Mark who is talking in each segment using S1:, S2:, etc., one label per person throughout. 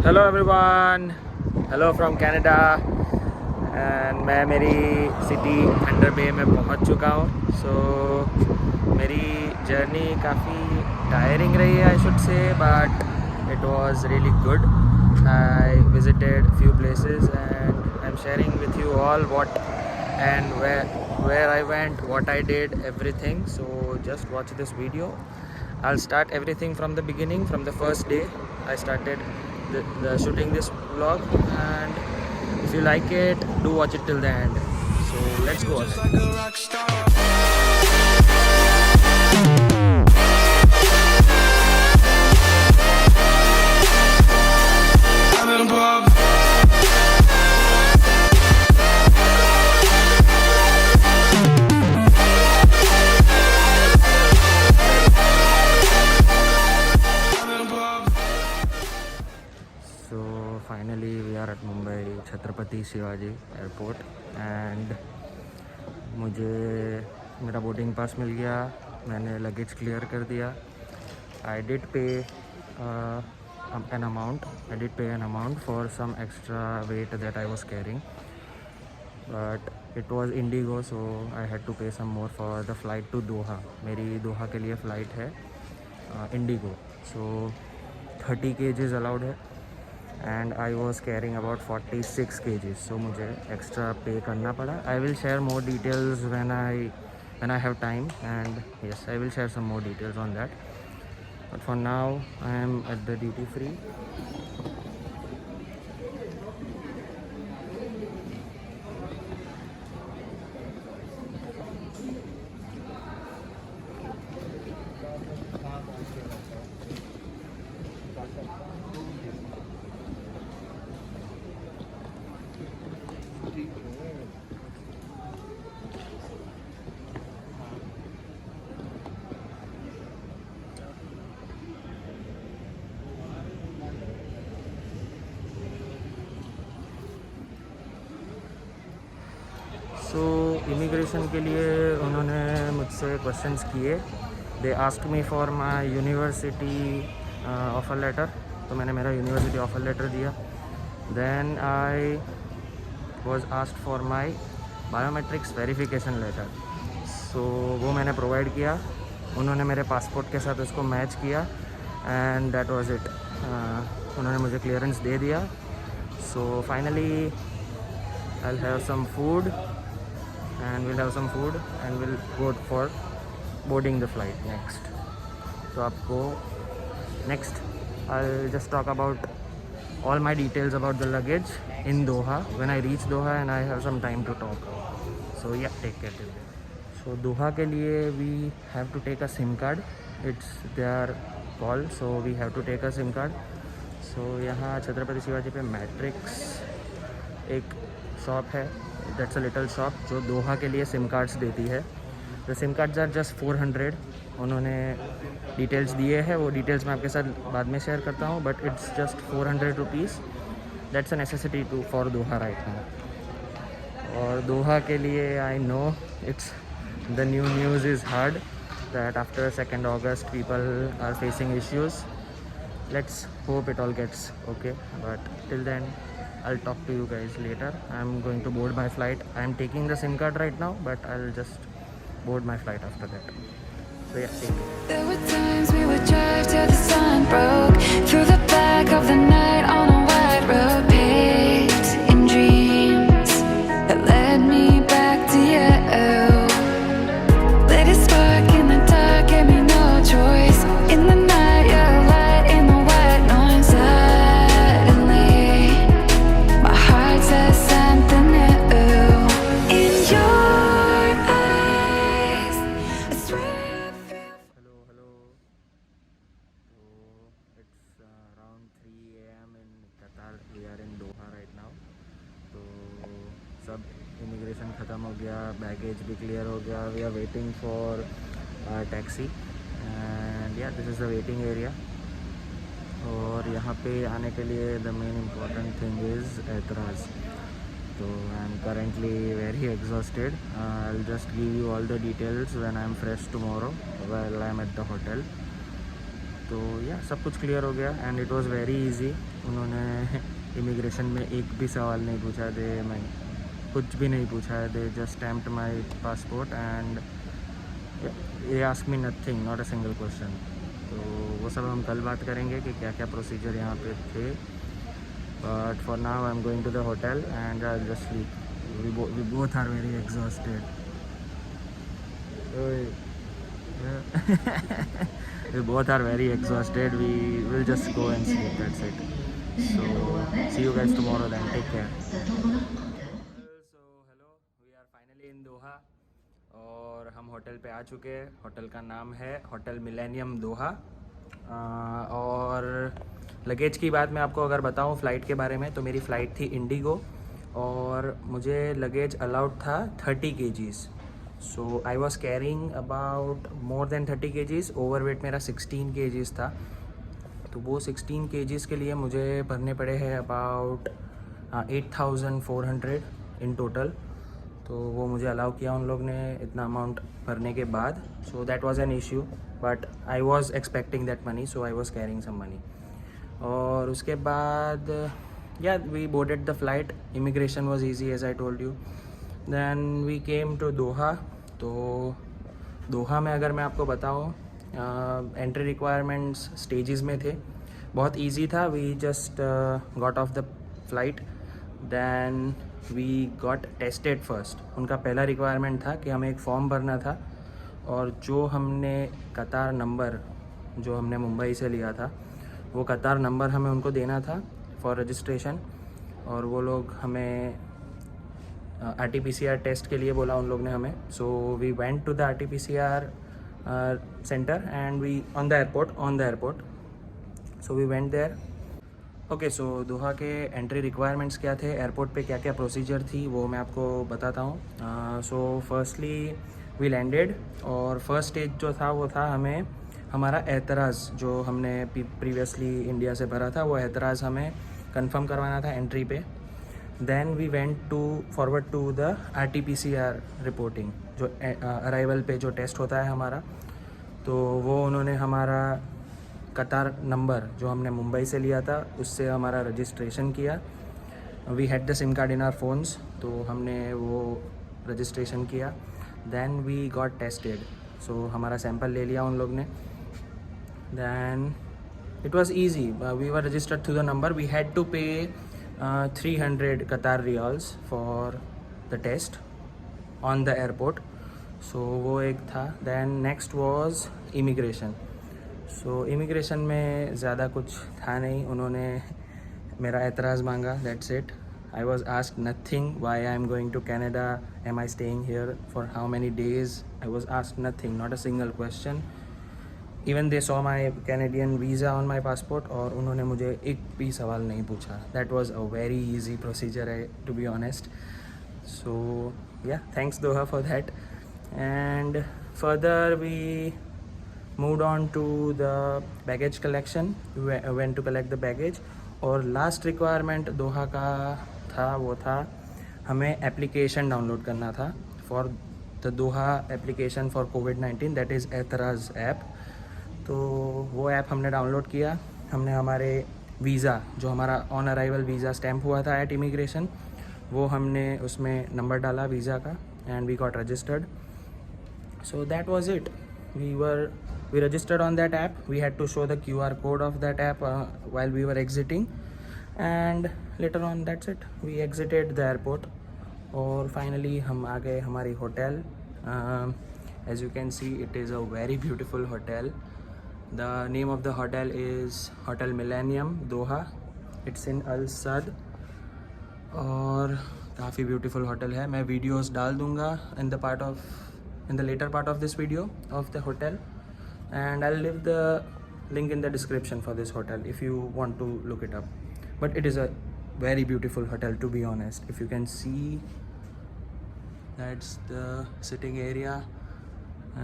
S1: Hello everyone, hello from Canada. And मैं मेरी city thunder बे में पहुंच चुका हूं। मेरी जर्नी काफ़ी टायरिंग रही है, I should say, but it was really good. I visited few places and I am sharing with you all what and where I went, what I did, everything. So just watch this video. I'll start everything from the beginning, from the first day I started the shooting this vlog, and if you like it, do watch it till the end. So let's go ahead. So finally we are at Mumbai Chhatrapati Shivaji airport and मुझे मेरा boarding pass मिल गया। मैंने luggage clear कर दिया। I did पे an amount for some extra weight that I was carrying, but it was Indigo, so I had to pay some more for the flight to Doha. मेरी दोहा के लिए flight है Indigo, so 30 kgs allowed है and I was carrying about 46 kgs, so मुझे extra pay करना पड़ा. I will share more details when I have time, and yes, I will share some more details on that. But for now I am at the duty free. तो immigration के लिए उन्होंने मुझसे questions किए. They asked me for my university offer letter, तो मैंने मेरा university offer letter दिया. Then I was asked for my biometrics verification letter, so वो मैंने प्रोवाइड किया. उन्होंने मेरे पासपोर्ट के साथ उसको मैच किया एंड दैट वाज इट. उन्होंने मुझे क्लियरेंस दे दिया. So finally I will have some food and we'll go for boarding the flight next. So आपको next I'll just talk about all my details about the luggage in Doha when I reach Doha and I have some time to talk. So yeah, take care till then. So Doha के लिए we have to take a SIM card. It's their call, so we have to take a SIM card. So यहाँ छत्रपति शिवाजी पे matrix एक shop है. That's a little shop जो दोहा के लिए SIM cards देती है. The sim cards are just 400. उन्होंने डिटेल्स दिए हैं, वो डिटेल्स मैं आपके साथ बाद में शेयर करता हूँ, but it's just 400 rupees. That's a necessity to for Doha right now. और दोहा के लिए I know it's the news is hard that after 2 August people are facing issues. Let's hope it all gets okay, but till then I'll talk to you guys later. I'm going to board my flight. I'm taking the SIM card right now, but I'll just board my flight after that. So yeah, take care.
S2: There were times we would drive till the sun broke through the back of the night on a wide road, paved in dreams that led me back to you. Lit a spark in the dark, gave me no choice. In the night, your light in the white noise. Says something new in your eyes. I swear I feel.
S1: Hello. So it's around 3 a.m. in Qatar. We are in Doha right now. तो सब immigration ख़त्म हो गया, baggage भी clear हो गया. We are waiting for taxi and yeah this is the waiting area. और यहाँ पे आने के लिए the main important thing is Ehteraz. तो I am currently very exhausted. I will just give you all the details when I am fresh tomorrow while I am at the hotel. तो yeah सब कुछ clear हो गया and it was very easy. उन्होंने immigration में एक भी सवाल नहीं पूछा, मैं कुछ भी नहीं पूछा है, they just stamped my passport and they ask me nothing, not a single question. तो वो सब हम कल बात करेंगे कि क्या क्या प्रोसीजर यहाँ पे थे। But for now I am going to the hotel and I will just sleep. We both are very exhausted. We both are very exhausted. We will just go and sleep. That's it. So see you guys tomorrow then. Take care. So hello, we are finally in Doha और हम hotel पे आ चुके हैं। Hotel का नाम है hotel millennium दोहा। और luggage की बात मैं आपको अगर बताऊं फ़्लाइट के बारे में, तो मेरी फ़्लाइट थी इंडिगो और मुझे लगेज अलाउड था 30 kgs। So I was carrying about more than 30 kgs। Overweight मेरा 16 kgs था। तो वो 16 kgs के लिए मुझे भरने पड़े हैं अबाउट 8,400 इन टोटल। तो वो मुझे अलाउ किया उन लोग ने इतना अमाउंट भरने के बाद। So that was an issue but I was expecting that money, so I was carrying some money. और उसके बाद yeah we boarded the flight. Immigration was easy as I told you. Then we came to Doha. तो Doha में अगर मैं आपको बताऊँ, entry requirements stages में थे। बहुत इजी था। We just got off the flight, then we got tested first. उनका पहला रिक्वायरमेंट था कि हमें एक फॉर्म भरना था और जो हमने कतार नंबर जो हमने मुंबई से लिया था वो कतार नंबर हमें उनको देना था फॉर रजिस्ट्रेशन। और वो लोग हमें RT-PCR टेस्ट के लिए बोला उन लोग ने हमें। So we went to the RT-PCR center and we on the airport. So we went there. Okay, so Doha के एंट्री रिक्वायरमेंट्स क्या थे, एयरपोर्ट पे क्या क्या प्रोसीजर थी, वो मैं आपको बताता हूँ। सो फर्स्टली वी लैंडेड और फर्स्ट स्टेज जो था वो था हमें हमारा एतराज़ जो हमने प्रीवियसली इंडिया से भरा था, वो एतराज़ हमें कंफर्म करवाना था एंट्री पे। Then we went to forward to the RT-PCR reporting, जो अराइवल पे जो टेस्ट होता है हमारा। तो वो उन्होंने हमारा कतार नंबर जो हमने मुंबई से लिया था उससे हमारा रजिस्ट्रेशन किया। We had the sim card in our phones, तो हमने वो रजिस्ट्रेशन किया। Then we got tested. So हमारा सैंपल ले लिया उन लोग ने। Then it was easy. We were registered through the number. We had to pay 300 Qatar riyals for the test on the airport. So वो एक था। Then next was immigration. So immigration में ज़्यादा कुछ था नहीं। उन्होंने मेरा एतराज़ मांगा, that's it. I was asked nothing, why I am going to Canada, am I staying here for how many days. I was asked nothing, not a single question. Even they saw my Canadian visa on my passport और उन्होंने मुझे एक भी सवाल नहीं पूछा। That was a very easy procedure है, to be honest. So yeah, thanks Doha for that. And further we moved on to the baggage collection, went to collect the baggage। और लास्ट रिक्वायरमेंट दोहा का था वो था हमें application download करना था for the Doha application for COVID-19, that is Ehteraz app. तो वो ऐप हमने डाउनलोड किया। हमने हमारे वीज़ा जो हमारा ऑन अराइवल वीज़ा स्टैम्प हुआ था एट इमिग्रेशन, वो हमने उसमें नंबर डाला वीज़ा का and we got registered. So that was it. We registered on that app. We had to show the QR code of that app while we were exiting, and later on that's it. We exited the airport और finally हम आ गए हमारी hotel. As you can see, it is a very beautiful hotel. The name of the hotel is Hotel Millennium Doha. It's in Al Sadd और काफ़ी beautiful hotel है। मैं videos डाल दूँगा in the later part of this video of the hotel, and I'll leave the link in the description for this hotel if you want to look it up. But it is a very beautiful hotel, to be honest. If you can see, that's the sitting area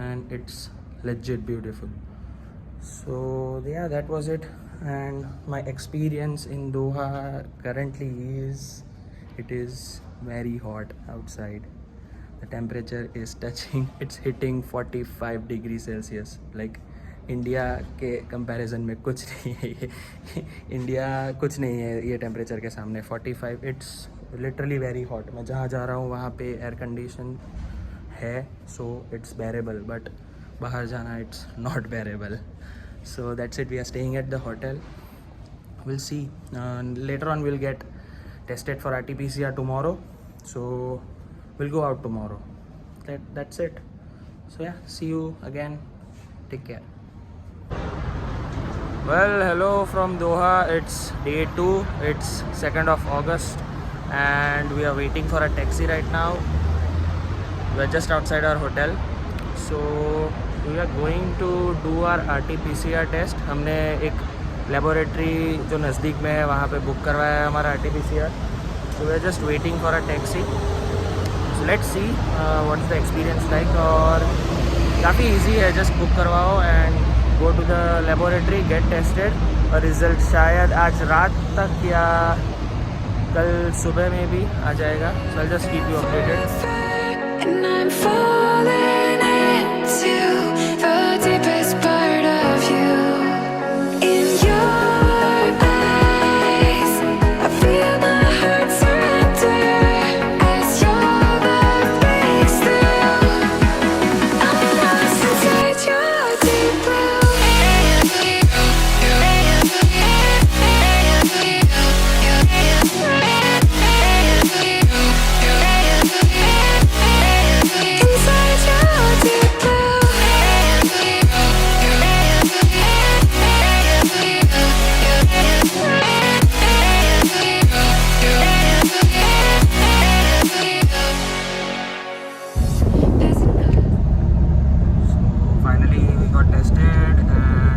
S1: and it's legit beautiful. So yeah, that was it. And my experience in Doha currently is, it is very hot outside. The temperature is touching, it's hitting 45 degrees Celsius. Like India के comparison में कुछ नहीं है ये India कुछ नहीं है ये टेम्परेचर के सामने 45 इट्स लिटरली वेरी हॉट। मैं जहाँ जा रहा हूँ वहाँ पे एयर कंडीशन है सो इट्स बेरेबल, बट बाहर जाना it's not bearable. So that's it, we are staying at the hotel, will see later on will get tested for RT-PCR tomorrow, so we'll go out tomorrow. That's it. So yeah, see you again, take care. Well, hello from Doha. It's day 2, it's 2nd of August and we are waiting for a taxi right now. We are just outside our hotel, so we are going to do our RT-PCR test. हमने एक laboratory जो नज़दीक में है वहाँ पे book करवाया है हमारा RT-PCR, so we are just waiting for a taxi. So let's see what's the experience like. और काफ़ी easy है, just बुक करवाओ and go to the laboratory, get tested और रिज़ल्ट शायद आज रात तक या कल सुबह में भी आ जाएगा. So I'll just keep you updated.
S2: And I'm falling into the deepest part of you. In your eyes, I feel my heart surrender as your love breaks through. I'm lost inside your deep blue. Inside your deep
S1: Finally we got tested and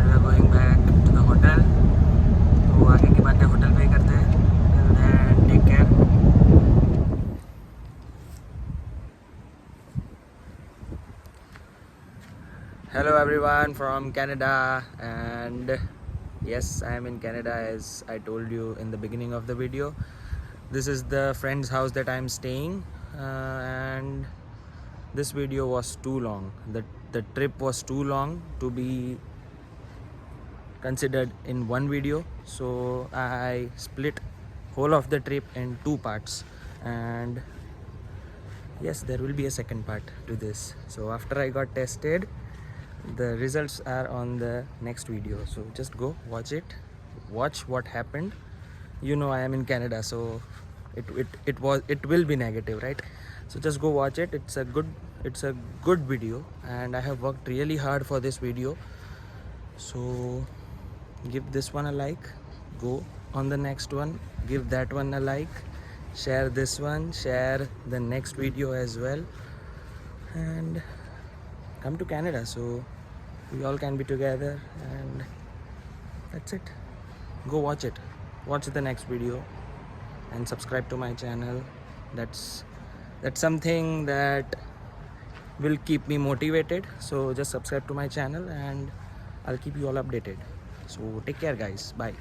S1: we are going back to the hotel. तो आगे की बातें hotel पे ही करते हैं. Till then, take care. Hello everyone from Canada, and yes, I am in Canada as I told you in the beginning of the video. This is the friend's house that I am staying, and this video was too long. The trip was too long to be considered in one video, so I split whole of the trip in 2 parts, and yes, there will be a second part to this. So after I got tested, the results are on the next video, so just go watch it, watch what happened. You know I am in Canada, so it will be negative, right? So just go watch it. It's a good video and I have worked really hard for this video, so give this one a like, go on the next one, give that one a like, share this one, share the next video as well, and come to Canada so we all can be together. And that's it, go watch it, watch the next video and subscribe to my channel. That's something that will keep me motivated, so just subscribe to my channel and I'll keep you all updated. So take care guys, bye.